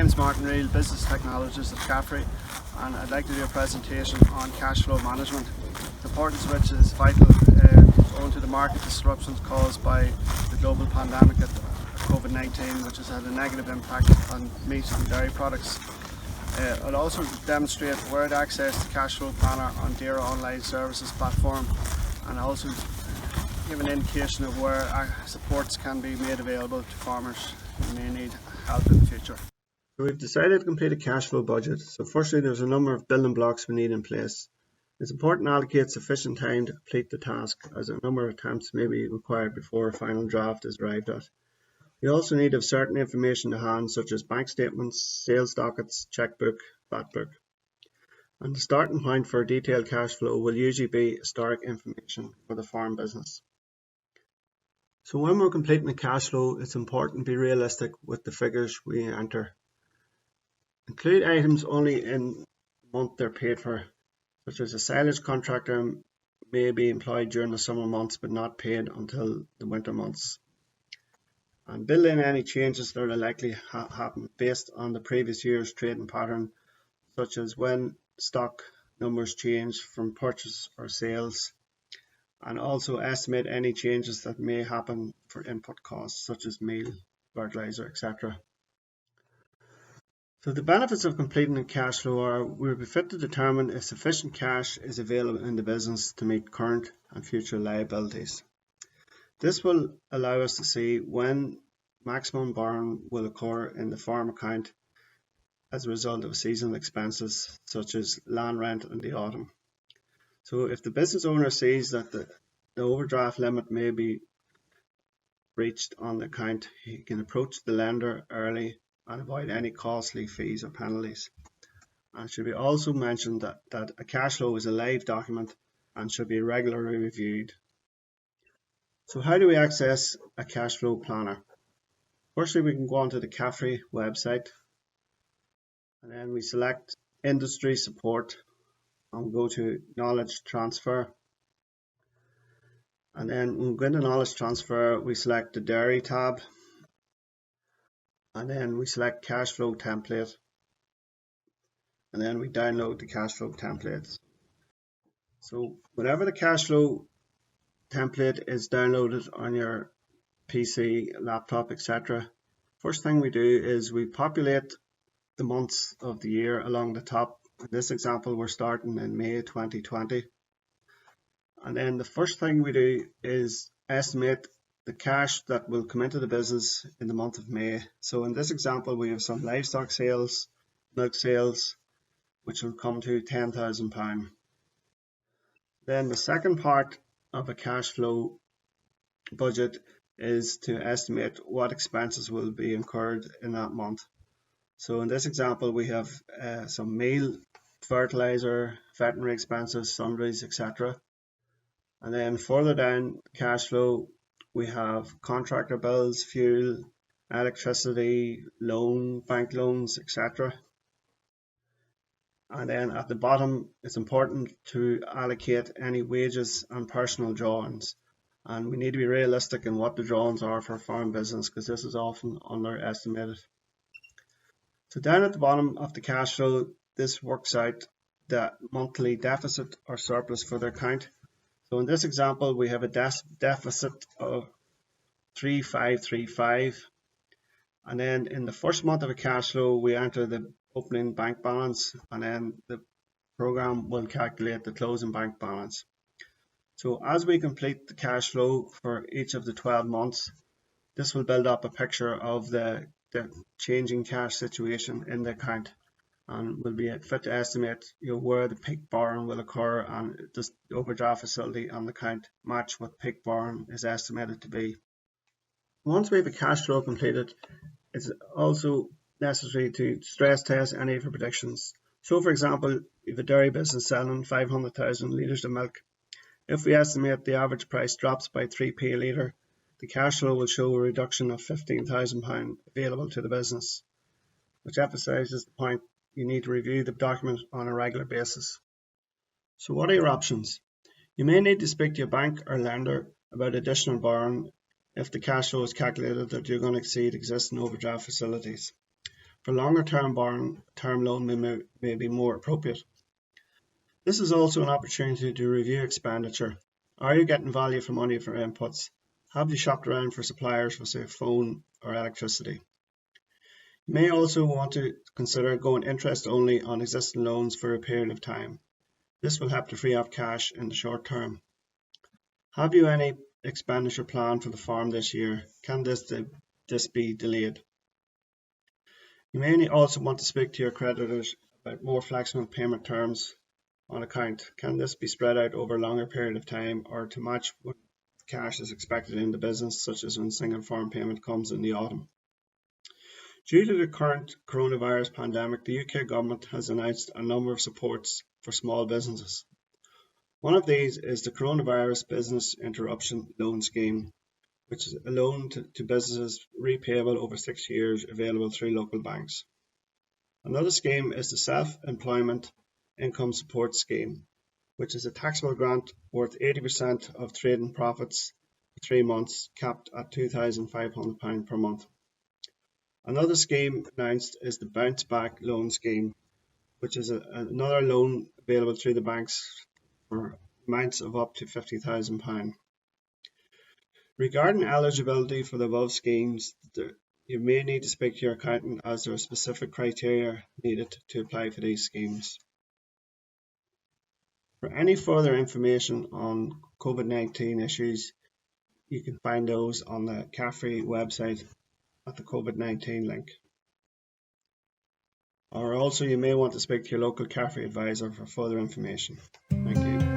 name's Martin Reel, Business Technologist at CAFRE, and I'd like to do a presentation on cash flow management, the importance of which is vital owing to the market disruptions caused by the global pandemic of COVID-19, which has had a negative impact on meat and dairy products. I'll also demonstrate where to access the cash flow planner on DAERA online services platform, and also give an indication of where supports can be made available to farmers who may need help in the future. So we've decided to complete a cash flow budget. So firstly, there's a number of building blocks we need in place. It's important to allocate sufficient time to complete the task, as a number of attempts may be required before a final draft is arrived at. We also need to have certain information to hand, such as bank statements, sales dockets, checkbook, VAT book. And the starting point for a detailed cash flow will usually be historic information for the farm business. So when we're completing a cash flow, it's important to be realistic with the figures we enter. Include items only in the month they're paid for, such as a silage contractor may be employed during the summer months but not paid until the winter months. And build in any changes that are likely to happen based on the previous year's trading pattern, such as when stock numbers change from purchase or sales, and also estimate any changes that may happen for input costs such as meal, fertilizer, etc. So the benefits of completing a cash flow are we'll be fit to determine if sufficient cash is available in the business to meet current and future liabilities. This will allow us to see when maximum borrowing will occur in the farm account as a result of seasonal expenses such as land rent in the autumn. So if the business owner sees that the overdraft limit may be reached on the account, he can approach the lender early and avoid any costly fees or penalties. And it should be also mentioned that a cash flow is a live document and should be regularly reviewed. So how do we access a cash flow planner? Firstly, we can go onto the CAFRE website, and then we select industry support and go to knowledge transfer. And then when we go into knowledge transfer, we select the dairy tab, and then we select cash flow template, and then we download the cash flow templates. So whenever the cash flow template is downloaded on your PC, laptop, etc., first thing we do is we populate the months of the year along the top. In this example, we're starting in May 2020. And then the first thing we do is estimate the cash that will come into the business in the month of May. So in this example, we have some livestock sales, milk sales, which will come to £10,000. Then the second part of a cash flow budget is to estimate what expenses will be incurred in that month. So in this example, we have some meal, fertilizer, veterinary expenses, sundries, etc. And then further down cash flow, we have contractor bills, fuel, electricity, bank loans, etc. And then at the bottom, it's important to allocate any wages and personal drawings. And we need to be realistic in what the drawings are for a farm business, because this is often underestimated. So down at the bottom of the cash flow, this works out the monthly deficit or surplus for the account. So in this example, we have a deficit of 3535, and then in the first month of a cash flow, we enter the opening bank balance, and then the program will calculate the closing bank balance. So as we complete the cash flow for each of the 12 months, this will build up a picture of the changing cash situation in the account, and will be fit to estimate where the peak borrowing will occur, and does the overdraft facility on the account match what peak borrowing is estimated to be. Once we have a cash flow completed, it's also necessary to stress test any of your predictions. So for example, if a dairy business selling 500,000 litres of milk, if we estimate the average price drops by 3p a litre, the cash flow will show a reduction of £15,000 available to the business, which emphasises the point you need to review the document on a regular basis. So what are your options? You may need to speak to your bank or lender about additional borrowing if the cash flow is calculated that you're going to exceed existing overdraft facilities. For longer term borrowing, term loan may be more appropriate. This is also an opportunity to review expenditure. Are you getting value for money for inputs? Have you shopped around for suppliers for, say, phone or electricity? You may also want to consider going interest only on existing loans for a period of time. This will help to free up cash in the short term. Have you any expenditure plan for the farm this year? Can this be delayed? You may also want to speak to your creditors about more flexible payment terms on account. Can this be spread out over a longer period of time or to match what cash is expected in the business, such as when single farm payment comes in the autumn? Due to the current coronavirus pandemic, the UK government has announced a number of supports for small businesses. One of these is the Coronavirus Business Interruption Loan Scheme, which is a loan to businesses repayable over 6 years, available through local banks. Another scheme is the Self-Employment Income Support Scheme, which is a taxable grant worth 80% of trading profits for 3 months, capped at £2,500 per month. Another scheme announced is the Bounce Back Loan Scheme, which is another loan available through the banks for amounts of up to £50,000. Regarding eligibility for the above schemes, you may need to speak to your accountant as there are specific criteria needed to apply for these schemes. For any further information on COVID-19 issues, you can find those on the CAFRE website at the COVID-19 link. Or also you may want to speak to your local CAFRE advisor for further information. Thank you.